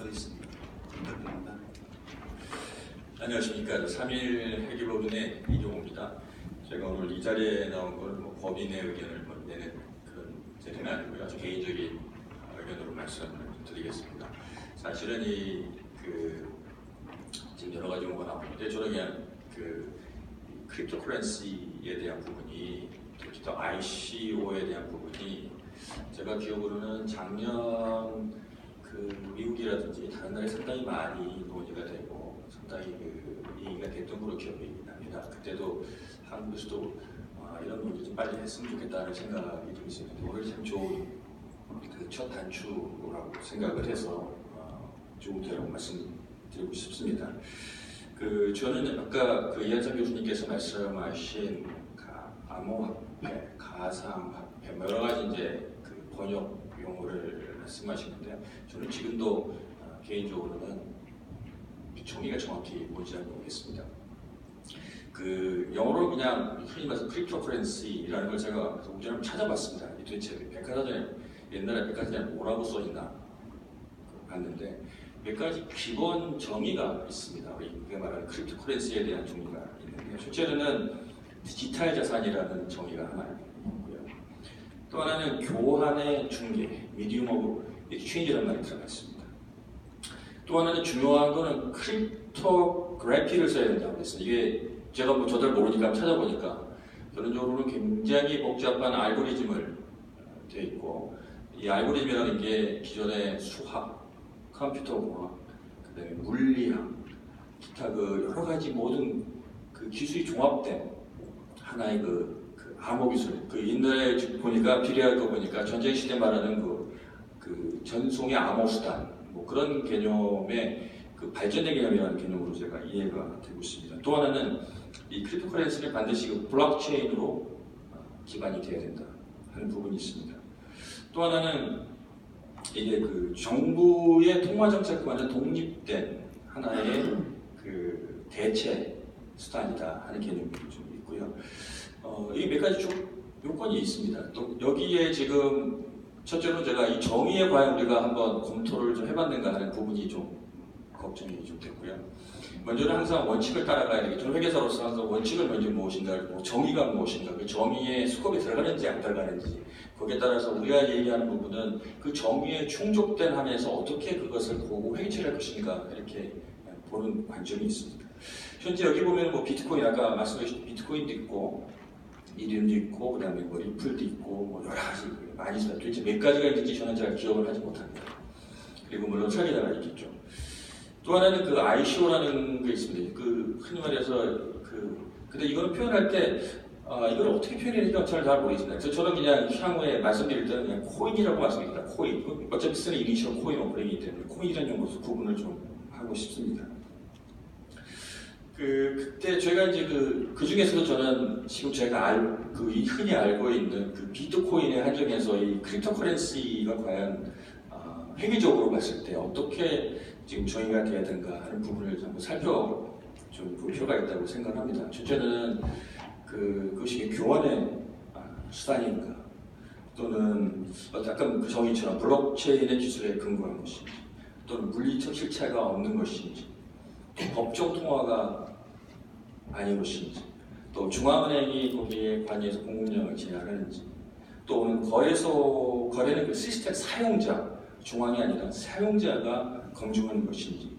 있습니다. 부탁드립니다. 안녕하십니까. 3일 회계법인의 이종호입니다. 제가 오늘 이 자리에 나온 건 법인의 의견을 내는 그런 제도는 아니고요. 아주 개인적인 의견으로 말씀을 드리겠습니다. 사실은 지금 여러 가지 용어가 나오는데 저는 그냥 크립토커런시에 대한 부분이, 특히 또 ICO에 대한 부분이 제가 기억으로는 작년 미국이라든지 다른 나라에 상당히 많이 논의가 되고 상당히 얘기가 됐던 걸로 기억이 납니다. 그때도 한국에서도 이런 논의 좀 빨리 했으면 좋겠다는 생각이 좀 있었는데 오늘 참 좋은 첫 단추라고 생각을 해서 좋은 대로 말씀드리고 싶습니다. 저는 아까 이한상 교수님께서 말씀하신 암호화폐, 가상화폐 여러 가지 이제 번역 용어를 말씀하시는데 저는 지금도 개인적으로는 정의가 정확히 뭔지 잘 모르겠습니다. 영어로 그냥 흔히 말해서 크립토커런시라는 걸 제가 우연히 찾아봤습니다. 도대체 백과사전에 옛날에 백과사전에 뭐라고 써있나 봤는데 몇 가지 기본 정의가 있습니다. 우리가 말하는 크립토커런시에 대한 정의가 있는데 첫째로는 디지털 자산이라는 정의가 하나 있고요. 또 하나는 교환의 중개, medium of exchange라는 말이 들어가 있습니다. 또 하나는 중요한 거는 크립토그래피를 써야 된다고 했어요. 이게 제가 저도 모르니까 찾아보니까 결론적으로는 굉장히 복잡한 알고리즘을 되어 있고 이 알고리즘이라는 게 기존의 수학, 컴퓨터공학, 그다음에 물리학, 기타 여러 가지 모든 기술이 종합된 하나의 암호기술. 옛날에 보니까 비례할 거 보니까 전쟁 시대 말하는 전송의 암호수단 그런 개념의 발전된 개념이라는 개념으로 제가 이해가 되고 있습니다. 또 하나는 이 크립토커런시는 반드시 블록체인으로 기반이 되어야 된다 하는 부분이 있습니다. 또 하나는 이게 정부의 통화 정책과는 독립된 하나의 대체 수단이다 하는 개념이 좀 있고요. 이게 몇 가지 요건이 있습니다. 또 여기에 지금 첫째로 제가 이 정의에 과연 우리가 한번 검토를 좀 해봤는가 하는 부분이 좀 걱정이 좀 됐고요. 먼저는 항상 원칙을 따라가야 되겠죠. 회계사로서 항상 원칙을 먼저 무엇인가, 정의가 무엇인가, 그 정의의 스코프에 들어가는지 안 들어가는지 거기에 따라서 우리가 얘기하는 부분은 그 정의에 충족된 한에서 어떻게 그것을 보고 회계처리할 것인가 이렇게 보는 관점이 있습니다. 현재 여기 보면 비트코인 아까 말씀하신 비트코인도 있고 이름도 있고 그다음에 리플도 있고 여러 가지 많이 있습니다. 도대체 몇 가지가 있는지 저는 잘 기억을 하지 못합니다. 그리고 물론 설계자가 있겠죠. 또 하나는 ICO라는 게 있습니다. 흔히 말해서 근데 이거는 표현할 때 이걸 어떻게 표현해야 될까 잘 모르겠습니다. 저는 그냥 향후에 말씀드릴 때는 그냥 코인이라고 말씀드립니다. 코인. 어차피 쓰는 이니셜 코인 오퍼레이기 때문에 코인이라는 용어로 구분을 좀 하고 싶습니다. 그때 저희가 이제 그 중에서도 저는 지금 제가 흔히 알고 있는 비트코인에 한정해서 이 크립토커런시가 과연 회계적으로 봤을 때 어떻게 지금 정의가 돼야 되는가 하는 부분을 한번 살펴볼 필요가 있다고 생각합니다. 첫째는 그것이 교환의 수단인가 또는 약간 정의처럼 블록체인의 기술에 근거한 것인지 또는 물리적 실체가 없는 것인지 또 법정 통화가 아닌 것인지 또 중앙은행이 거기에 관여해서 공급량을 제한하는지 또는 거래는 시스템 사용자 중앙이 아니라 사용자가 검증하는 것인지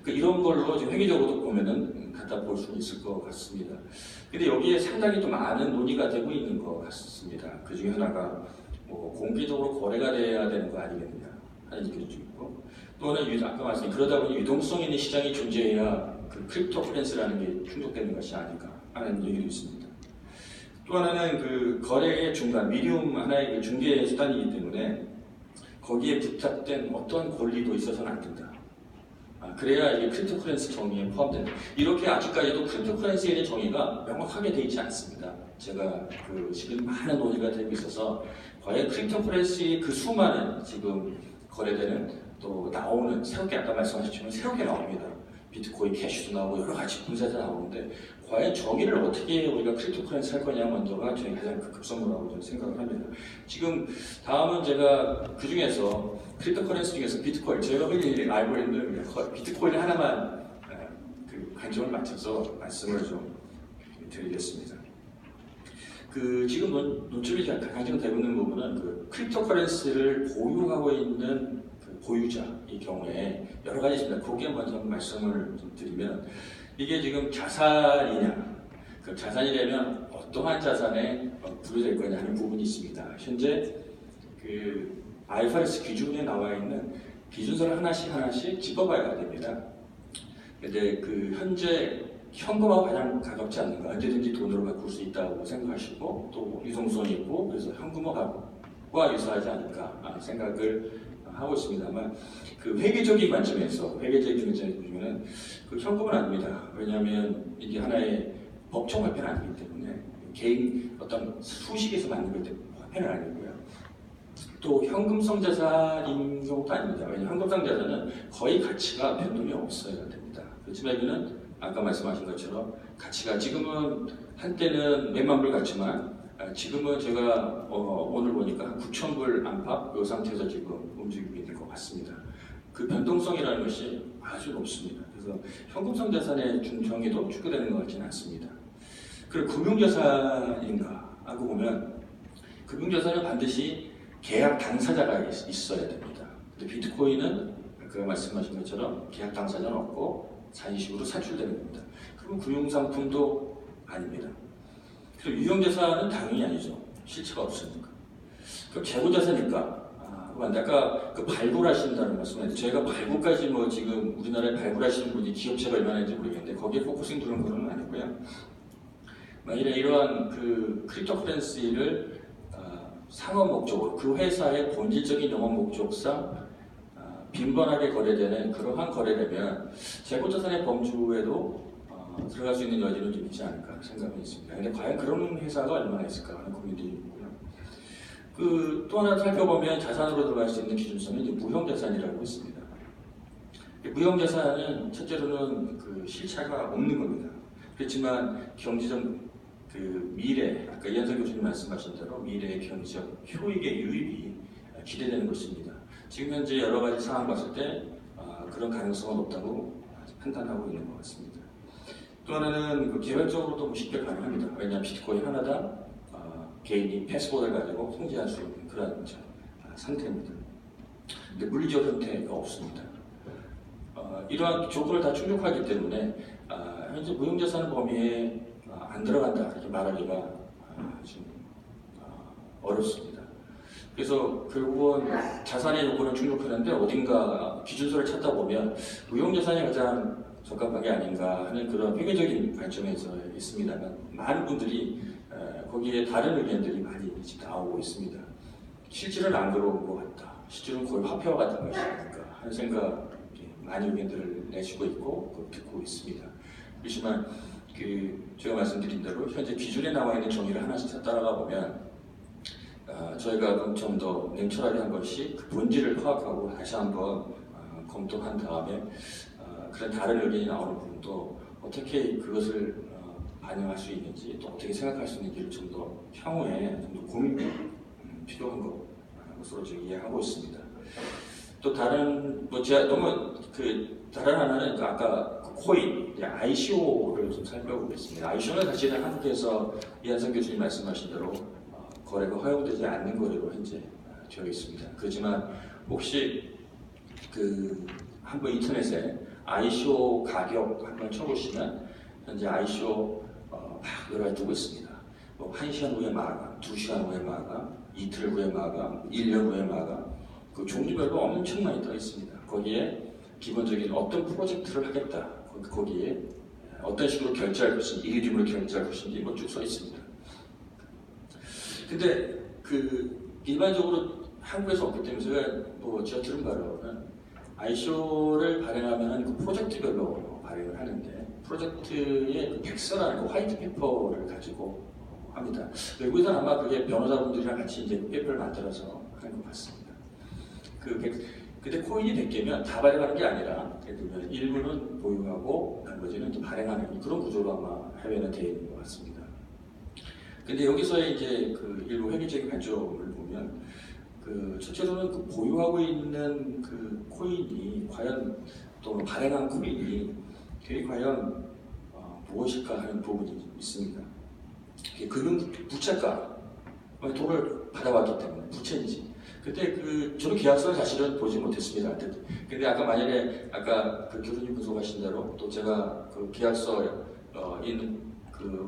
이런 걸로 지금 회계적으로도 보면은 갖다 볼 수 있을 것 같습니다. 근데 여기에 상당히 또 많은 논의가 되고 있는 것 같습니다. 그 중에 하나가 공개적으로 거래가 돼야 되는 거 아니겠느냐 하는 얘기도 좀 있고 또는 아까 말씀드린 그러다 보니 유동성 있는 시장이 존재해야 크립토커런시라는 게 충족되는 것이 아닐까 하는 얘기도 있습니다. 또 하나는 거래의 중간 미디움 하나의 중개 수단이기 때문에 거기에 부착된 어떤 권리도 있어서는 안 된다. 그래야 이게 크립토커런시 정의에 포함된다. 이렇게 아직까지도 크립토커런시에 대한 정의가 명확하게 되어 있지 않습니다. 제가 지금 많은 논의가 되고 있어서 과연 크립토커런시 수많은 지금 거래되는 또 나오는 새롭게 아까 말씀하셨지만 새롭게 나옵니다. 비트코인 캐시도 나오고 여러 가지 분사가 나오는데 과연 저기를 어떻게 우리가 크립토커런시 할 거냐 먼저가 저희 가장 급선무라고 저는 생각을 합니다. 지금 다음은 제가 그 중에서 크립토커런시 중에서 비트코인 제가 흔히 알고 있는 비트코인 하나만 그 관점을 맞춰서 말씀을 좀 드리겠습니다. 그 지금 논점이 강조되고 있는 부분은 그 크립토커런시를 보유하고 있는 그 보유자의 경우에 여러 가지 있습니다. 거기에 먼저 한번 말씀을 좀 드리면 이게 지금 자산이냐, 그 자산이라면 어떠한 자산에 부여될 거냐 하는 부분이 있습니다. 현재 그 IFRS 기준에 나와 있는 기준서를 하나씩 짚어봐야 됩니다. 근데 그 현재 현금하고 가장 가깝지 않는가, 언제든지 돈으로 바꿀 수 있다고 생각하시고 또 유동성이 있고 그래서 현금화와 유사하지 않을까 생각을 하고 있습니다만 그 회계적인 관점에서 보시면은 그 현금은 아닙니다. 왜냐하면 이게 하나의 법정 화폐는 아니기 때문에 개인 어떤 수식에서 만든 것 때문에 화폐는 아니고요. 또 현금성 자산인 경우도 아닙니다. 왜냐하면 현금성 자산은 거의 가치가 변동이 없어야 됩니다. 그렇지만 여기는 아까 말씀하신 것처럼 가치가 지금은 한때는 몇만 불 같지만 지금은 제가 오늘 보니까 한 9천 불 안팎 이 상태에서 지금 움직이고 있는 것 같습니다. 그 변동성이라는 것이 아주 높습니다. 그래서 현금성 자산의 정의도 축소되는 것 같지는 않습니다. 그리고 금융자산인가 하고 보면 금융자산은 반드시 계약 당사자가 있어야 됩니다. 근데 비트코인은 아까 말씀하신 것처럼 계약 당사자는 없고 자의식으로 산출되는 겁니다. 그럼 금융상품도 아닙니다. 그리고 유형자산은 당연히 아니죠. 실체가 없으니까. 그럼 재고자산일까? 아까 그 발굴하신다는 말씀을 저희가 발굴까지 뭐 지금 우리나라에 발굴하시는 분이 기업체가 얼마나 있는지 모르겠는데 거기에 포커싱 두는 건 아니고요. 이러한 그 크립토커런시를 상업 목적으로 그 회사의 본질적인 영업 목적상 빈번하게 거래되는 그러한 거래라면 재고자산의 범주에도 들어갈 수 있는 여지는 좀 있지 않을까 생각이 있습니다. 근데 과연 그런 회사가 얼마나 있을까 하는 고민도 있고요. 또 하나 살펴보면 자산으로 들어갈 수 있는 기준성은 이제 무형자산이라고 있습니다. 무형자산은 첫째로는 그 실체가 없는 겁니다. 그렇지만 경제적 그 미래, 아까 이현석 교수님 말씀하신 대로 미래의 경제적 효익의 유입이 기대되는 것입니다. 지금 현재 여러 가지 상황 봤을 때 그런 가능성은 높다고 판단하고 있는 것 같습니다. 또 하나는 그 개별적으로도 쉽게 가능합니다. 왜냐하면 비트코인 하나당 개인이 패스워드를 가지고 통제할 수 있는 그런 상태입니다. 근데 물리적 형태가 없습니다. 이러한 조건을 다 충족하기 때문에 현재 무형자산 범위에 안 들어간다 이렇게 말하기가 좀 어렵습니다. 그래서 결국은 자산의 요건을 충족하는데 어딘가 기준서를 찾다 보면 무형자산이 가장 적합한 게 아닌가 하는 그런 회계적인 관점에서 있습니다만 많은 분들이 거기에 다른 의견들이 많이 나오고 있습니다. 실질은 안 그런 것 같다. 실질은 거의 화폐와 같은 것이 아닐까 하는 생각 많은 의견들을 내주고 있고 듣고 있습니다. 그렇지만 제가 말씀드린 대로 현재 기준에 나와 있는 정의를 하나씩 따라가 보면 저희가 좀 더 냉철하게 한 것이 그 본질을 파악하고 다시 한번 검토한 다음에 그런 다른 의견이 나오는 부분도 어떻게 그것을 반영할 수 있는지 또 어떻게 생각할 수 있는지를 좀 더 향후에 좀 더 고민이 필요한 것으로 제가 이해하고 있습니다. 또 다른 제가 너무 다른 하나는 아까 코인 ICO를 좀 살펴보겠습니다. ICO는 사실은 한국에서 이한성 교수님 말씀하신 대로 거래가 허용되지 않는 거래로 현재 되어 있습니다. 그렇지만 혹시 한번 인터넷에 ICO 가격 한번 쳐보시면 현재 ICO 막 여러 가지 두고 있습니다. 1시간 후에 마감, 2시간 후에 마감, 이틀 후에 마감, 1년 후에 마감, 그 종류별로 엄청 많이 떠 있습니다. 거기에 기본적인 어떤 프로젝트를 하겠다, 거기에 어떤 식으로 결제할 것인지, 이름으로 결제할 것인지 쭉 써 있습니다. 근데 일반적으로 한국에서 없기 때문에 제가 들은 바로는 ICO를 발행하면 그 프로젝트별로 발행을 하는데 프로젝트의 백서라는 화이트 페이퍼를 가지고 합니다. 외국에서는 아마 그게 변호사분들이랑 같이 이제 페이퍼를 만들어서 하는 것 같습니다. 근데 코인이 100개면 다 발행하는 게 아니라 예를 들면 일부는 보유하고 나머지는 이제 발행하는 그런 구조로 아마 해외는 되어 있는 것 같습니다. 근데 여기서의 이제 그 일부 회계적인 관점을 보면 첫째로는 그 보유하고 있는 그 코인이 과연 또는 발행한 코인이 그게 과연 무엇일까 하는 부분이 있습니다. 금융 부채가 돈을 받아왔기 때문에 부채인지. 그때 저는 계약서를 사실은 보지 못했습니다. 근데 아까 만약에 아까 그 교수님 분석하신 대로 또 제가 그 계약서 있는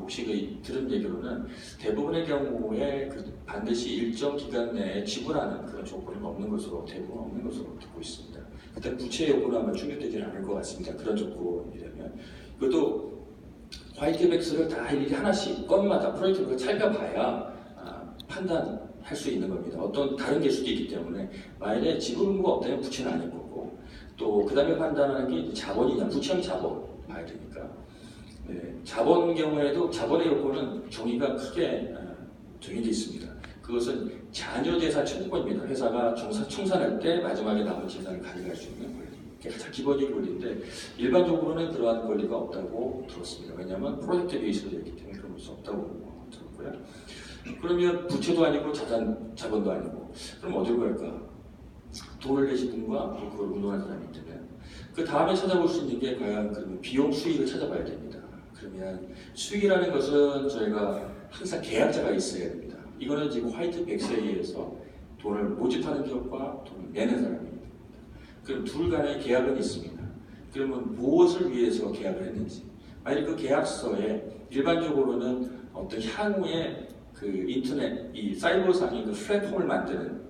혹시 들은 얘기로는 대부분의 경우에 반드시 일정 기간 내에 지불하는 그런 조건은 없는 것으로 대부분 없는 것으로 듣고 있습니다. 그때 부채 요구는 아마 충족되지는 않을 것 같습니다. 그런 조건이라면 이것도 화이트백스를 다 일일이 하나씩 건마다 프로젝트를 살펴봐야 판단할 수 있는 겁니다. 어떤 다른 게 수도 있기 때문에 만약에 지불 의무가 없다면 부채는 아닐 거고 또 그 다음에 판단하는 게 자본이냐 부채형 자본 봐야 되니까. 네, 자본 경우에도 자본의 요건은 정의가 크게 정해져 있습니다. 그것은 자녀재산 청구권입니다. 회사가 청산할 때 마지막에 남은 재산을 가져갈 수 있는 권리. 이게 가장 기본적인 권리인데 일반적으로는 그러한 권리가 없다고 들었습니다. 왜냐하면 프로젝트 베이스로 되어 있기 때문에 그럴 수 없다고 들었고요. 그러면 부채도 아니고 자본도 아니고 그럼 어디로 갈까? 돈을 내신 분과 그걸 운동하는 사람이 있다면 그 다음에 찾아볼 수 있는 게 과연 그러면 비용 수익을 찾아봐야 됩니다. 그러면 수익이라는 것은 저희가 항상 계약자가 있어야 됩니다. 이거는 지금 화이트백스에 의해서 돈을 모집하는 기업과 돈을 내는 사람입니다. 그럼 둘 간의 계약은 있습니다. 그러면 무엇을 위해서 계약을 했는지. 만약 그 계약서에 일반적으로는 어떤 향후에 그 인터넷, 이 사이버상의 그 플랫폼을 만드는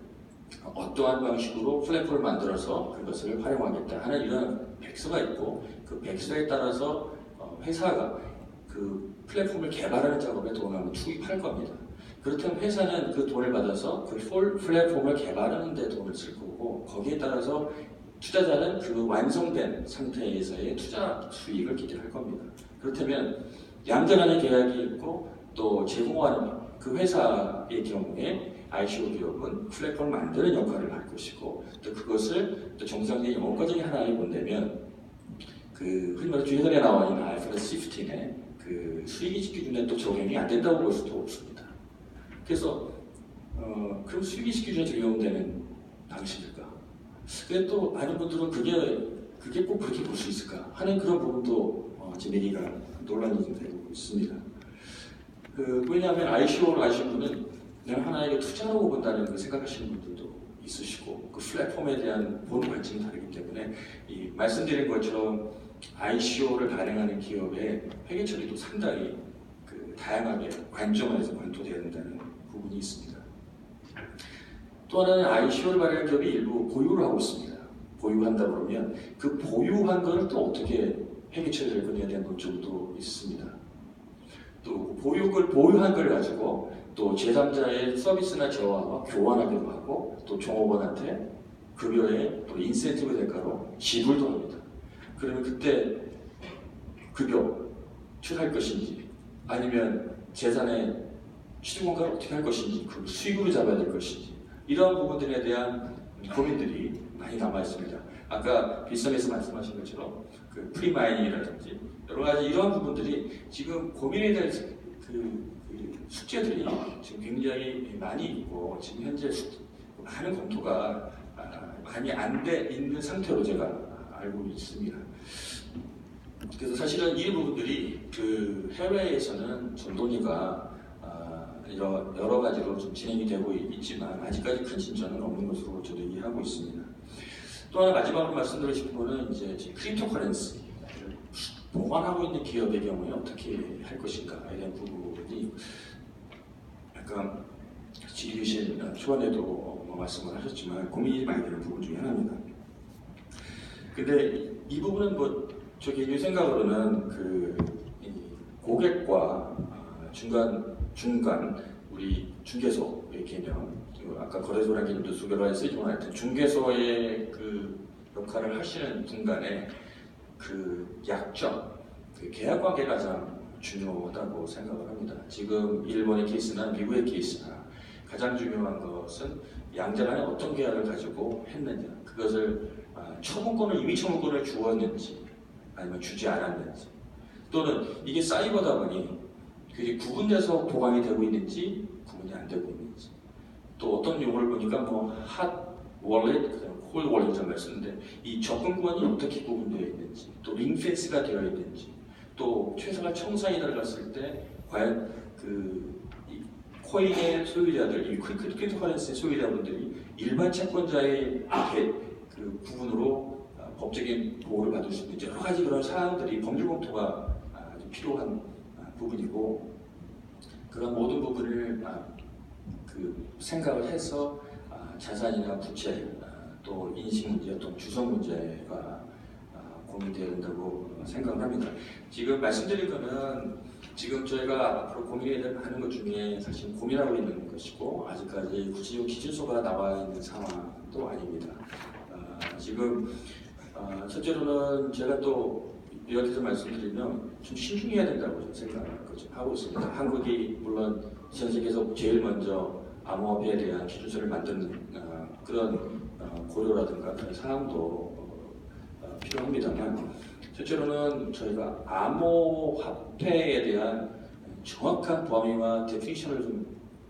어떠한 방식으로 플랫폼을 만들어서 그것을 활용하겠다 하는 이런 백서가 있고 그 백서에 따라서 회사가 그 플랫폼을 개발하는 작업에 돈을 투입할 겁니다. 그렇다면 회사는 그 돈을 받아서 그 플랫폼을 개발하는 데 돈을 쓸 거고 거기에 따라서 투자자는 그 완성된 상태에서의 투자 수익을 기대할 겁니다. 그렇다면 양전하는 계약이 있고 또 제공하는 그 회사의 경우에 ICO 기업은 플랫폼을 만드는 역할을 할 것이고 또 그것을 또 정상적인 원가적인 하나에 본다면 흔히 말해 주의전에 나와 있는 IFRS 15의 그 수익이익 기준에 또 적용이 안 된다고 볼 수도 없습니다. 그래서 그럼 수익이익 기준에 적용되는 방식일까? 근데 또 많은 분들은 그게 꼭 그렇게 볼 수 있을까 하는 그런 부분도 지금 얘기가 논란이 좀 되고 있습니다. 왜냐하면 ICO를 아시는 분은 그냥 하나의 투자라고 본다는 걸 생각하시는 분들도 있으시고 그 플랫폼에 대한 보는 관점이 다르기 때문에 말씀드린 것처럼 ICO를 발행하는 기업의 회계 처리도 상당히 다양하게 관점에서 관토되어야 된다는 부분이 있습니다. 또 하나는 ICO를 발행한 기업이 일부 보유를 하고 있습니다. 보유한다 그러면 그 보유한 것을 또 어떻게 회계 처리할 거냐에 대한 논점도 있습니다. 또 보유한 걸 가지고 또 제3자의 서비스나 재화와 교환하기도 하고 또 종업원한테 급여의 또 인센티브 대가로 지불도 합니다. 그러면 그때 급여 출할 것인지 아니면 재산의 취득원가를 어떻게 할 것인지 그 수익으로 잡아야 될 것인지 이러한 부분들에 대한 고민들이 많이 남아 있습니다. 아까 빗썸에서 말씀하신 것처럼 그 프리마이닝이라든지 여러 가지 이러한 부분들이 지금 고민에 대한 숙제들이 지금 굉장히 많이 있고 지금 현재 많은 검토가 많이 안 돼 있는 상태로 제가 알고 있습니다. 그래서 사실은 이 부분들이 해외에서는 좀 논의가 여러 가지로 좀 진행이 되고 있지만 아직까지 큰 진전은 없는 것으로 저도 이해하고 있습니다. 또 하나 마지막으로 말씀드리고 싶은 거는 이제 크립토커런시를 보관하고 있는 기업의 경우에 어떻게 할 것인가에 대한 부분이 약간 지휘신 초반에도 말씀을 하셨지만 고민이 많이 되는 부분 중에 하나입니다. 근데 이 부분은 저 개인의 생각으로는 고객과 중간 우리 중개소의 개념, 아까 거래소라는 개념도 소개를 쓰지만 하여튼 중개소의 역할을 하시는 분 간의 약점, 계약 관계가 가장 중요하다고 생각을 합니다. 지금 일본의 케이스나 미국의 케이스나 가장 중요한 것은 양자간에 어떤 계약을 가지고 했느냐, 그것을 처분권을 이미 처분권을 주었는지 아니면 주지 않았는지, 또는 이게 사이버다 보니 그게 구분돼서 보관이 되고 있는지 구분이 안 되고 있는지, 또 어떤 용어를 보니까 핫 월렛, 홀 월렛이라고 쓰는데 이 접근권이 어떻게 구분되어 있는지, 또 링펜스가 되어 있는지, 또 최소한 청산이 들어갔을 때 과연 이 코인의 소유자들, 이 크립토커런시의 소유자분들이 일반 채권자의 그 부분으로 법적인 보호를 받을 수 있는 여러 가지 그런 사항들이 법률 검토가 아주 필요한 부분이고, 그런 모든 부분을 생각을 해서 자산이나 부채, 또 인식 문제, 또 주성 문제가 고민되어야 된다고 생각을 합니다. 지금 말씀드린 거는 지금 저희가 앞으로 고민하는 것 중에 사실 고민하고 있는 것이고, 아직까지 구체적 기준서가 나와 있는 상황도 아닙니다. 지금 첫째로는 제가 또 이렇게 말씀드리면 좀 신중해야 된다고 생각을 하고 있습니다. 한국이 물론 전 세계에서 제일 먼저 암호화폐에 대한 기준서를 만드는 그런 고려라든가 그런 사항도 필요합니다만, 첫째로는 저희가 암호화폐에 대한 정확한 범위와 데피니션을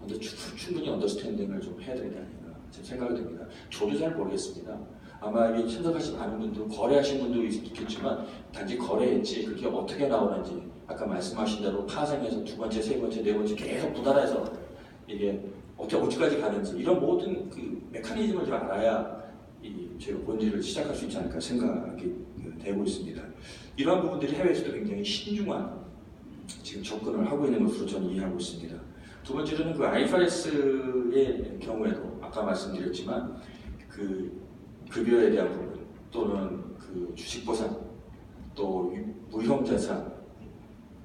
좀 충분히 언더스탠딩을 좀 해야 되는 게 아닌가 생각이 듭니다. 저도 잘 모르겠습니다. 아마 이게 참석하신 많은 분들, 거래하신 분도 있겠지만 단지 거래했지 그게 어떻게 나오는지, 아까 말씀하신 대로 파생해서 두 번째, 세 번째, 네 번째 계속 분할해서 이게 어디까지 가는지, 이런 모든 그 메커니즘을 좀 알아야 저희가 본질을 시작할 수 있지 않을까 생각이 되고 있습니다. 이러한 부분들이 해외에서도 굉장히 신중한 지금 접근을 하고 있는 것으로 저는 이해하고 있습니다. 두 번째로는 그 IFRS의 경우에도 아까 말씀드렸지만 그 급여에 대한 부분, 또는 그 주식 보상, 또 무형 자산,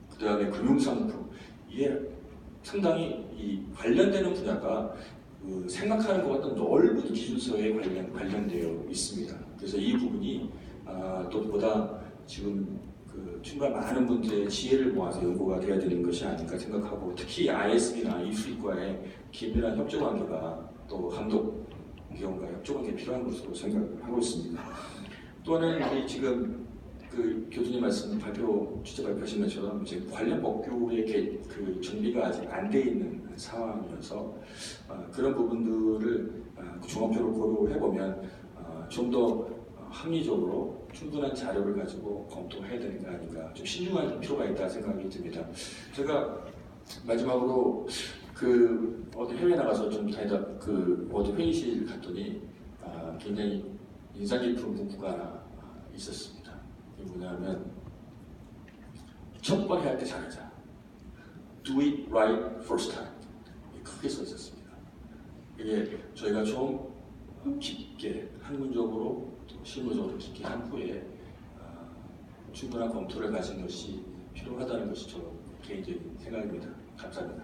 그 다음에 금융상품, 이게 상당히 이 관련되는 분야가 생각하는 것보다 넓은 기준서에 관련되어 있습니다. 그래서 이 부분이 또 보다 지금 정말 많은 분들의 지혜를 모아서 연구가 되어야 되는 것이 아닌가 생각하고, 특히 ISB나 이수익과의 긴밀한 협조 관계가, 또 감독 기관과 협조 관계 필요한 것으로 생각을 하고 있습니다. 또는 지금 그 교수님 말씀 취재 발표하신 것처럼 지금 관련 법규의 그 준비가 아직 안 돼 있는 상황이어서 그런 부분들을 종합적으로 고려해 보면 좀 더 합리적으로 충분한 자료를 가지고 검토해야 되는 거 아닌가, 좀 신중할 필요가 있다 생각이 듭니다. 제가 마지막으로 어디 해외 나가서 좀 다니다 어디 회의실 갔더니 굉장히 인상 깊은 문구가 하나 있었습니다. 이게 뭐냐면 첫 번에 할 때 잘하자. Do it right first time. 크게 써 있었습니다. 이게 저희가 좀 깊게 학문적으로 또 실무적으로 깊게 한 후에 충분한 검토를 가진 것이 필요하다는 것이 저 개인적인 생각입니다. 감사합니다.